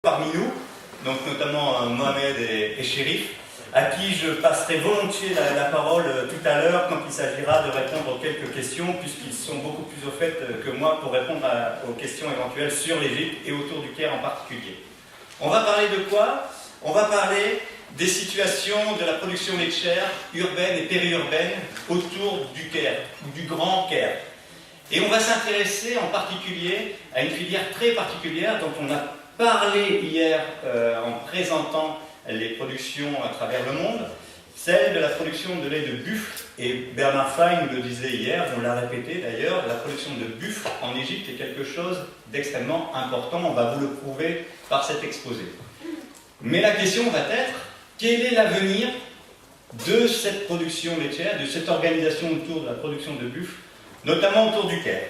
parmi nous, donc notamment Mohamed et Chérif, à qui je passerai volontiers la parole tout à l'heure quand il s'agira de répondre aux quelques questions, puisqu'ils sont beaucoup plus au fait que moi pour répondre aux questions éventuelles sur l'Égypte et autour du Caire en particulier. On va parler de quoi? On va parler des situations de la production laitière urbaine et périurbaine autour du Caire, ou du Grand Caire. Et on va s'intéresser en particulier à une filière très particulière dont on a parlé hier en présentant les productions à travers le monde, celle de la production de lait de buffle. Et Bernard Fay nous le disait hier, on l'a répété d'ailleurs, la production de buffle en Égypte est quelque chose d'extrêmement important, on va vous le prouver par cet exposé. Mais la question va être, quel est l'avenir de cette production laitière, de cette organisation autour de la production de buffle, notamment autour du Caire?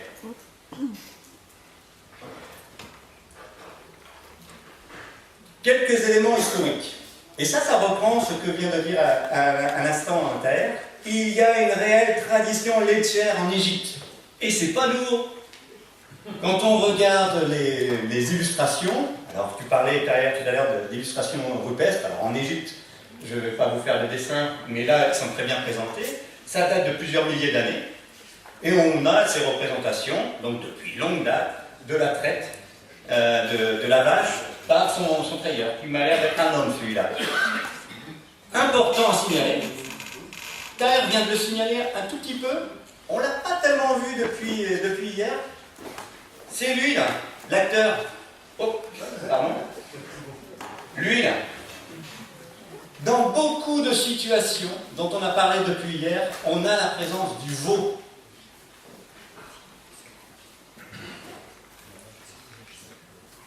Quelques éléments historiques. Et ça reprend ce que vient de dire à l'instant Taher. Il y a une réelle tradition laitière en Égypte. Et c'est pas lourd. Quand on regarde les illustrations, alors tu parlais Taher tout à l'heure d'illustrations rupestres, alors en Égypte, je ne vais pas vous faire le dessin, mais là elles sont très bien présentées, ça date de plusieurs milliers d'années, et on a ces représentations, donc depuis longue date, de la traite de la vache par son tailleur, qui m'a l'air d'être un homme celui-là. Important à signaler, Taher vient de le signaler un tout petit peu, on ne l'a pas tellement vu depuis hier, c'est lui là, l'acteur, oh, pardon, lui là. Dans beaucoup de situations dont on a parlé depuis hier, on a la présence du veau.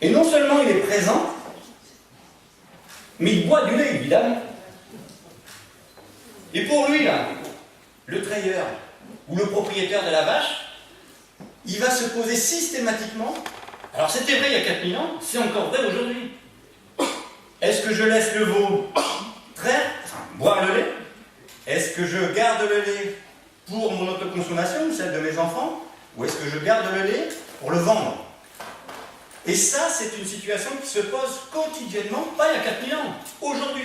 Et non seulement il est présent, mais il boit du lait, évidemment. Et pour lui, là, le treilleur ou le propriétaire de la vache, il va se poser systématiquement, alors c'était vrai il y a 4000 ans, c'est encore vrai aujourd'hui. Est-ce que je laisse le veau boire le lait? Est-ce que je garde le lait pour mon autoconsommation ou celle de mes enfants? Ou est-ce que je garde le lait pour le vendre? Et ça, c'est une situation qui se pose quotidiennement, pas il y a 4000 ans, aujourd'hui,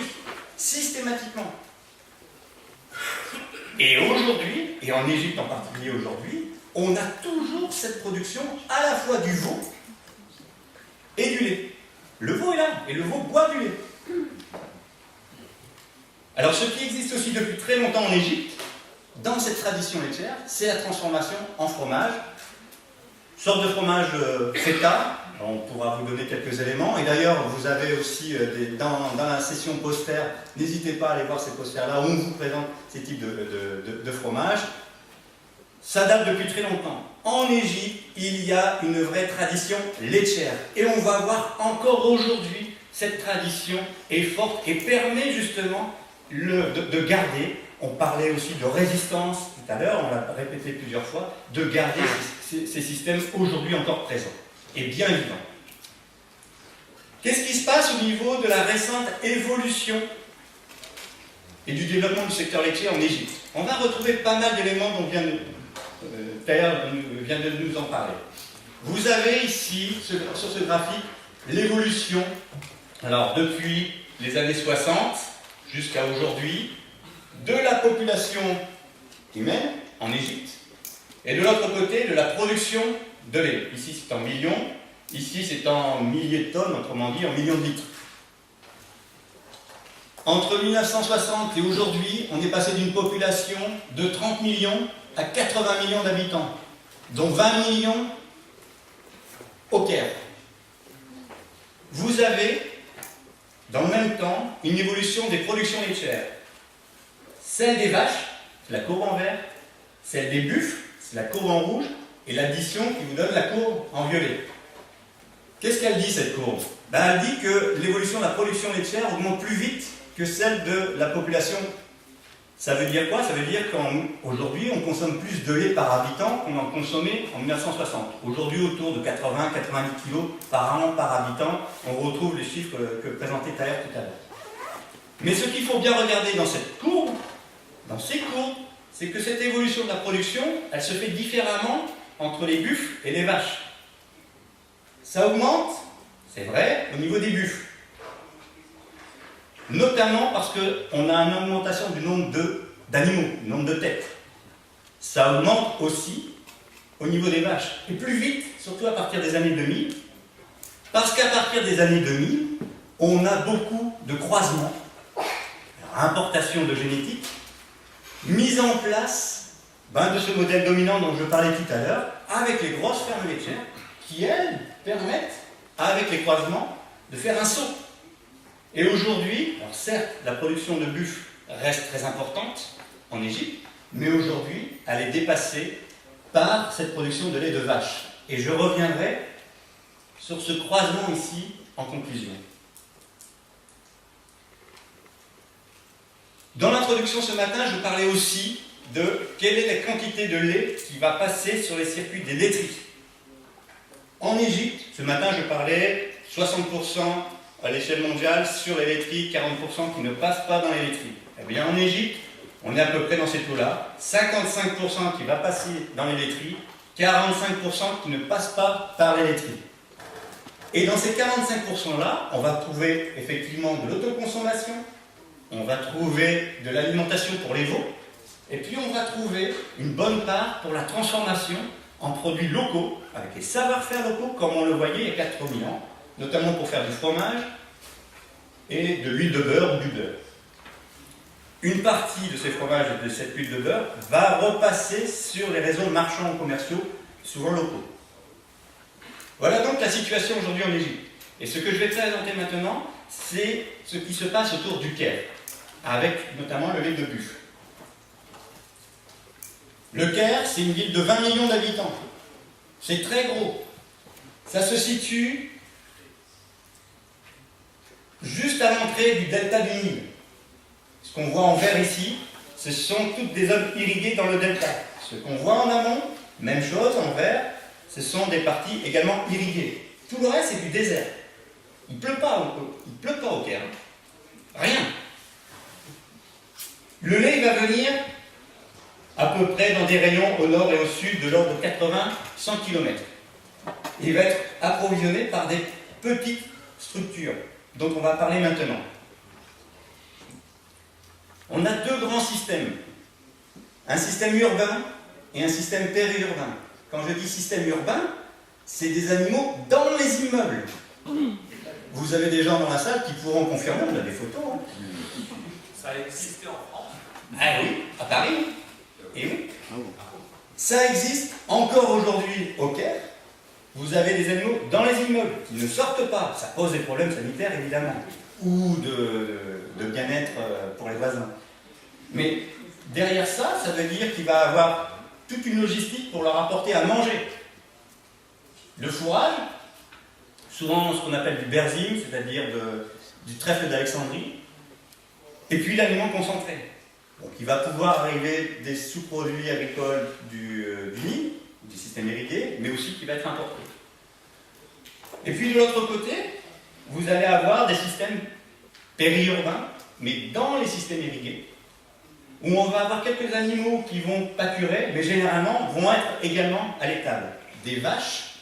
systématiquement. Et aujourd'hui, et en Égypte en particulier aujourd'hui, on a toujours cette production à la fois du veau et du lait. Le veau est là, et le veau boit du lait. Alors ce qui existe aussi depuis très longtemps en Égypte, dans cette tradition laitière, c'est la transformation en fromage, sorte de fromage feta. On pourra vous donner quelques éléments. Et d'ailleurs, vous avez aussi, dans la session poster, n'hésitez pas à aller voir ces posters-là, où on vous présente ces types de fromages. Ça date depuis très longtemps. En Égypte, il y a une vraie tradition laitière. Et on va voir encore aujourd'hui, cette tradition est forte et permet justement de garder, on parlait aussi de résistance tout à l'heure, on l'a répété plusieurs fois, de garder ces systèmes aujourd'hui encore présents et bien vivants. Qu'est-ce qui se passe au niveau de la récente évolution et du développement du secteur laitier en Égypte? On va retrouver pas mal d'éléments dont Taher vient de nous en parler. Vous avez ici, sur ce graphique, l'évolution, alors depuis les années 60 jusqu'à aujourd'hui, de la population humaine en Égypte, et de l'autre côté, de la production de lait. Ici, c'est en millions, ici, c'est en milliers de tonnes, autrement dit, en millions de litres. Entre 1960 et aujourd'hui, on est passé d'une population de 30 millions à 80 millions d'habitants, dont 20 millions au Caire. Vous avez, dans le même temps, une évolution des productions laitières. Celle des vaches, c'est la courbe en vert, celle des buffles, c'est la courbe en rouge, et l'addition qui vous donne la courbe en violet. Qu'est-ce qu'elle dit, cette courbe? Elle dit que l'évolution de la production laitière augmente plus vite que celle de la population. Ça veut dire quoi? Ça veut dire qu'aujourd'hui, on consomme plus de lait par habitant qu'on en consommait en 1960. Aujourd'hui, autour de 80-90 kg par an par habitant, on retrouve les chiffres que présentait Taher tout à l'heure. Mais ce qu'il faut bien regarder dans cette courbe, dans ces courbes, c'est que cette évolution de la production, elle se fait différemment entre les buffles et les vaches. Ça augmente, C'est vrai au niveau des buffles. Notamment parce qu'on a une augmentation du nombre d'animaux, du nombre de têtes. Ça augmente aussi au niveau des vaches. Et plus vite, surtout à partir des années 2000, parce qu'à partir des années 2000, on a beaucoup de croisements, importation de génétique, mise en place de ce modèle dominant dont je parlais tout à l'heure, avec les grosses fermes laitières, qui, elles, permettent, avec les croisements, de faire un saut. Et aujourd'hui, alors certes, la production de buffles reste très importante en Égypte, mais aujourd'hui, elle est dépassée par cette production de lait de vache. Et je reviendrai sur ce croisement ici en conclusion. Dans l'introduction ce matin, je parlais aussi de quelle est la quantité de lait qui va passer sur les circuits des laiteries. En Égypte, ce matin, je parlais 60% à l'échelle mondiale sur les laiteries, 40% qui ne passent pas dans les laiteries. Eh bien, en Égypte, on est à peu près dans ces taux-là. 55% qui va passer dans les laiteries, 45% qui ne passent pas par les laiteries. Et dans ces 45%-là, on va trouver effectivement de l'autoconsommation, on va trouver de l'alimentation pour les veaux, et puis on va trouver une bonne part pour la transformation en produits locaux, avec les savoir-faire locaux, comme on le voyait il y a 4000 ans, notamment pour faire du fromage et de l'huile de beurre ou du beurre. Une partie de ces fromages et de cette huile de beurre va repasser sur les réseaux marchands ou commerciaux, souvent locaux. Voilà donc la situation aujourd'hui en Égypte. Et ce que je vais présenter maintenant, c'est ce qui se passe autour du Caire, avec notamment le lait de buffle. Le Caire, c'est une ville de 20 millions d'habitants. C'est très gros. Ça se situe juste à l'entrée du delta du Nil. Ce qu'on voit en vert ici, ce sont toutes des zones irriguées dans le delta. Ce qu'on voit en amont, même chose en vert, ce sont des parties également irriguées. Tout le reste, c'est du désert. Il ne pleut pas au Caire. Rien. Le lait va venir à peu près dans des rayons au nord et au sud de l'ordre de 80-100 km. Il va être approvisionné par des petites structures dont on va parler maintenant. On a deux grands systèmes. Un système urbain et un système périurbain. Quand je dis système urbain, c'est des animaux dans les immeubles. Vous avez des gens dans la salle qui pourront confirmer, on a des photos. Hein. Ça a existé en France. Ah oui, à Paris. Et oui. Ça existe encore aujourd'hui au Caire. Vous avez des animaux dans les immeubles qui ne sortent pas. Ça pose des problèmes sanitaires évidemment, ou de bien-être pour les voisins. Mais derrière ça, ça veut dire qu'il va avoir toute une logistique pour leur apporter à manger. Le fourrage, souvent ce qu'on appelle du berzim, c'est-à-dire du trèfle d'Alexandrie, et puis l'aliment concentré. Donc il va pouvoir arriver des sous-produits agricoles du Nil, du système irrigué, mais aussi qui va être importé. Et puis de l'autre côté, vous allez avoir des systèmes périurbains, mais dans les systèmes irrigués, où on va avoir quelques animaux qui vont pâturer, mais généralement vont être également à l'étable. Des vaches,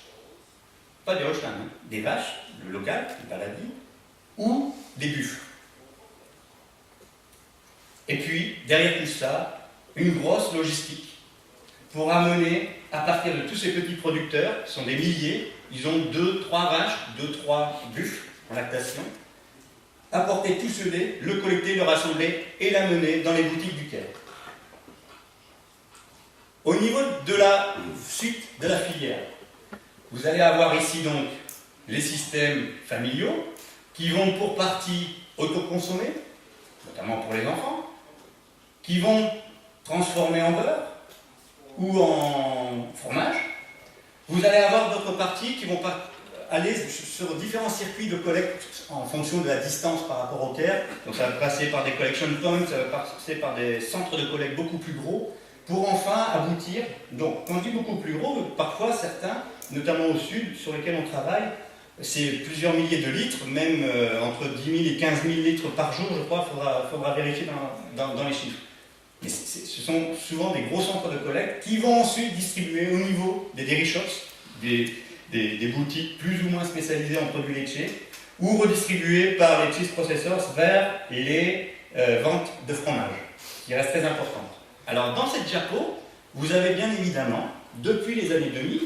pas des Holstein, hein, des vaches, le local, le paladie, ou des buffles. Et puis, derrière tout ça, une grosse logistique pour amener, à partir de tous ces petits producteurs, qui sont des milliers, ils ont 2-3 vaches, 2-3 buffles en lactation, apporter tout ce lait, le collecter, le rassembler et l'amener dans les boutiques du Caire. Au niveau de la suite de la filière, vous allez avoir ici donc les systèmes familiaux qui vont pour partie autoconsommer, notamment pour les enfants, qui vont transformer en beurre ou en fromage. Vous allez avoir d'autres parties qui vont aller sur différents circuits de collecte en fonction de la distance par rapport au Caire. Donc ça va passer par des collection points, ça va passer par des centres de collecte beaucoup plus gros, pour enfin aboutir. Donc quand je dis beaucoup plus gros, parfois certains, notamment au sud, sur lesquels on travaille, c'est plusieurs milliers de litres, même entre 10 000 et 15 000 litres par jour, je crois, il faudra vérifier dans les chiffres. Mais ce sont souvent des gros centres de collecte qui vont ensuite distribuer au niveau des dairy shops, des des boutiques plus ou moins spécialisées en produits laitiers, ou redistribués par les cheese processors vers les ventes de fromage, qui reste très importante. Alors dans cette diapo, vous avez bien évidemment, depuis les années 2000,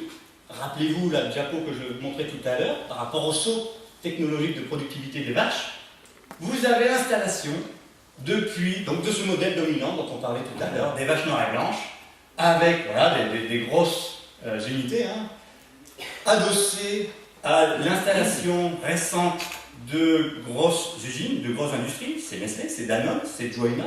rappelez-vous la diapo que je montrais tout à l'heure, par rapport au saut technologique de productivité des vaches, vous avez l'installation depuis, donc de ce modèle dominant dont on parlait tout à l'heure, des vaches noires et blanches, avec voilà, des grosses unités, hein, adossées à l'installation récente de grosses usines, de grosses industries, c'est Nestlé, c'est Danone, c'est Joina,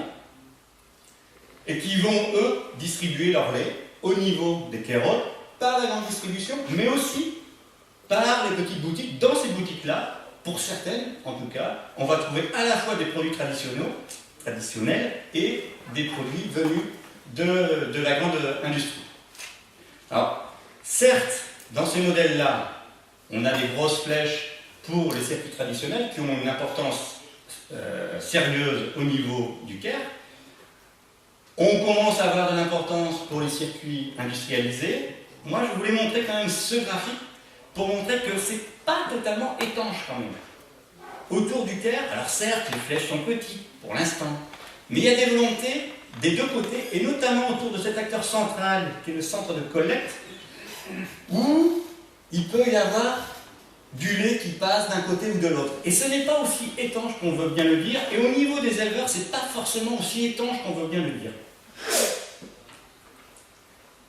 et qui vont, eux, distribuer leur lait au niveau des Kairos, par la grande distribution, mais aussi par les petites boutiques. Dans ces boutiques-là, pour certaines, en tout cas, on va trouver à la fois des produits traditionnels et des produits venus de la grande industrie. Alors, certes, dans ces modèles-là, on a des grosses flèches pour les circuits traditionnels qui ont une importance sérieuse au niveau du Caire. On commence à avoir de l'importance pour les circuits industrialisés. Moi, je voulais montrer quand même ce graphique pour montrer que c'est pas totalement étanche quand même. Autour du Caire, alors certes, les flèches sont petites pour l'instant, mais il y a des volontés des deux côtés, et notamment autour de cet acteur central qui est le centre de collecte, où il peut y avoir du lait qui passe d'un côté ou de l'autre. Et ce n'est pas aussi étanche qu'on veut bien le dire, et au niveau des éleveurs, c'est pas forcément aussi étanche qu'on veut bien le dire.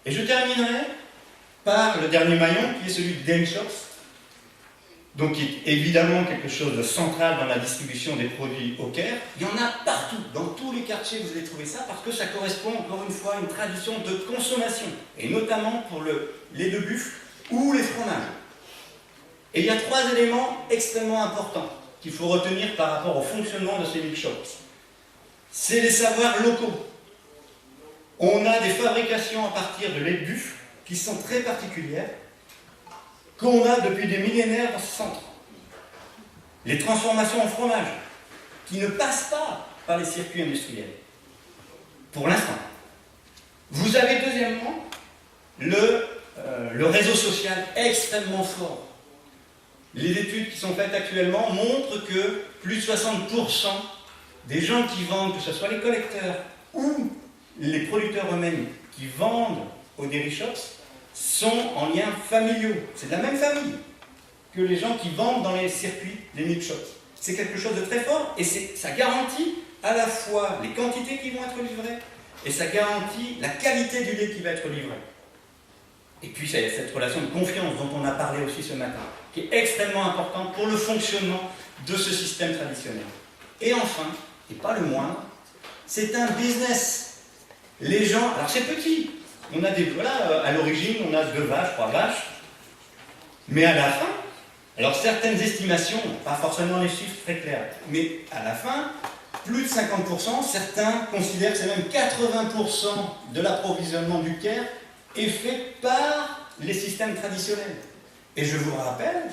Et je terminerai par le dernier maillon, qui est celui de Dairy Shops, donc qui est évidemment quelque chose de central dans la distribution des produits au Caire. Il y en a partout, dans tous les quartiers vous allez trouver ça, parce que ça correspond encore une fois à une tradition de consommation, et notamment pour le lait de buffle ou les fromages. Et il y a trois éléments extrêmement importants qu'il faut retenir par rapport au fonctionnement de ces milk shops. C'est les savoirs locaux. On a des fabrications à partir de lait de buffle qui sont très particulières, qu'on a depuis des millénaires dans ce centre. Les transformations en fromage, qui ne passent pas par les circuits industriels, pour l'instant. Vous avez deuxièmement le réseau social extrêmement fort. Les études qui sont faites actuellement montrent que plus de 60% des gens qui vendent, que ce soit les collecteurs ou les producteurs eux-mêmes qui vendent aux dairy shops, sont en liens familiaux. C'est de la même famille que les gens qui vendent dans les circuits des milk shops. C'est quelque chose de très fort et ça garantit à la fois les quantités qui vont être livrées et ça garantit la qualité du lait qui va être livré. Et puis il y a cette relation de confiance dont on a parlé aussi ce matin, qui est extrêmement importante pour le fonctionnement de ce système traditionnel. Et enfin, et pas le moindre, c'est un business. Les gens, alors c'est petit, on a des, voilà, à l'origine on a 2 vaches, 3 vaches, mais à la fin, alors certaines estimations, pas forcément les chiffres très clairs, mais à la fin, plus de 50%, certains considèrent que c'est même 80% de l'approvisionnement du Caire est fait par les systèmes traditionnels. Et je vous rappelle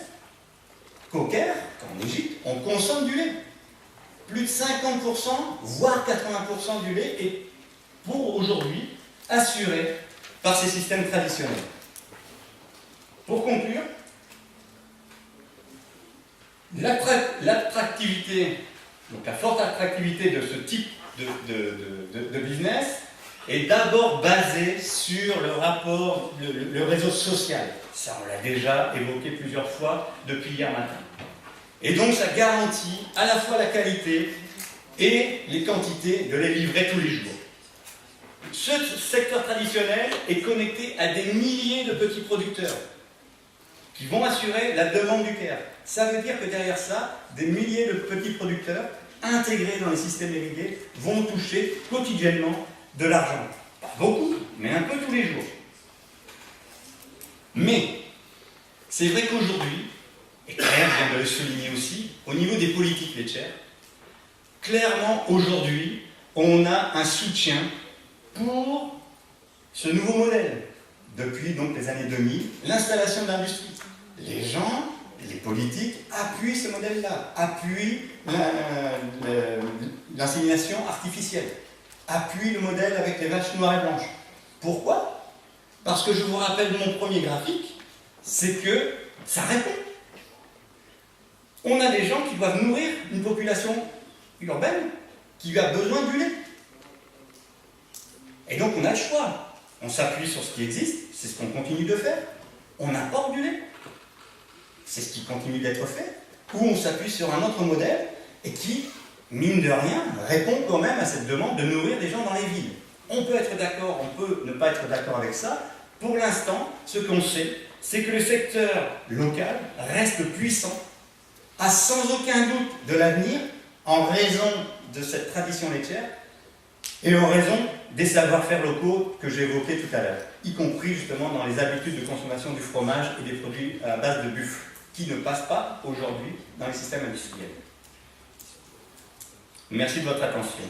qu'au Caire, qu'en Égypte, on consomme du lait. Plus de 50%, voire 80% du lait est pour aujourd'hui assuré par ces systèmes traditionnels. Pour conclure, l'attractivité, donc la forte attractivité de ce type de business est d'abord basée sur le rapport, le réseau social. Ça, on l'a déjà évoqué plusieurs fois depuis hier matin. Et donc, ça garantit à la fois la qualité et les quantités de lait livré tous les jours. Ce secteur traditionnel est connecté à des milliers de petits producteurs qui vont assurer la demande du Caire. Ça veut dire que derrière ça, des milliers de petits producteurs intégrés dans les systèmes irrigués vont toucher quotidiennement de l'argent. Pas beaucoup, mais un peu tous les jours. Mais, c'est vrai qu'aujourd'hui, et Claire vient de le souligner aussi, au niveau des politiques laitières, clairement aujourd'hui, on a un soutien pour ce nouveau modèle. Depuis donc les années 2000, l'installation de l'industrie. Les gens, les politiques appuient ce modèle-là, appuient l'insémination artificielle, appuient le modèle avec les vaches noires et blanches. Pourquoi ? Parce que je vous rappelle mon premier graphique, c'est que Ça répond. On a des gens qui doivent nourrir une population urbaine qui a besoin du lait. Et donc on a le choix. On s'appuie sur ce qui existe, c'est ce qu'on continue de faire. On apporte du lait, c'est ce qui continue d'être fait. Ou on s'appuie sur un autre modèle et qui, mine de rien, répond quand même à cette demande de nourrir des gens dans les villes. On peut être d'accord, on peut ne pas être d'accord avec ça. Pour l'instant, ce qu'on sait, c'est que le secteur local reste puissant, a sans aucun doute de l'avenir, en raison de cette tradition laitière et en raison des savoir-faire locaux que j'évoquais tout à l'heure, y compris justement dans les habitudes de consommation du fromage et des produits à base de buffle, qui ne passent pas aujourd'hui dans les systèmes industriels. Merci de votre attention.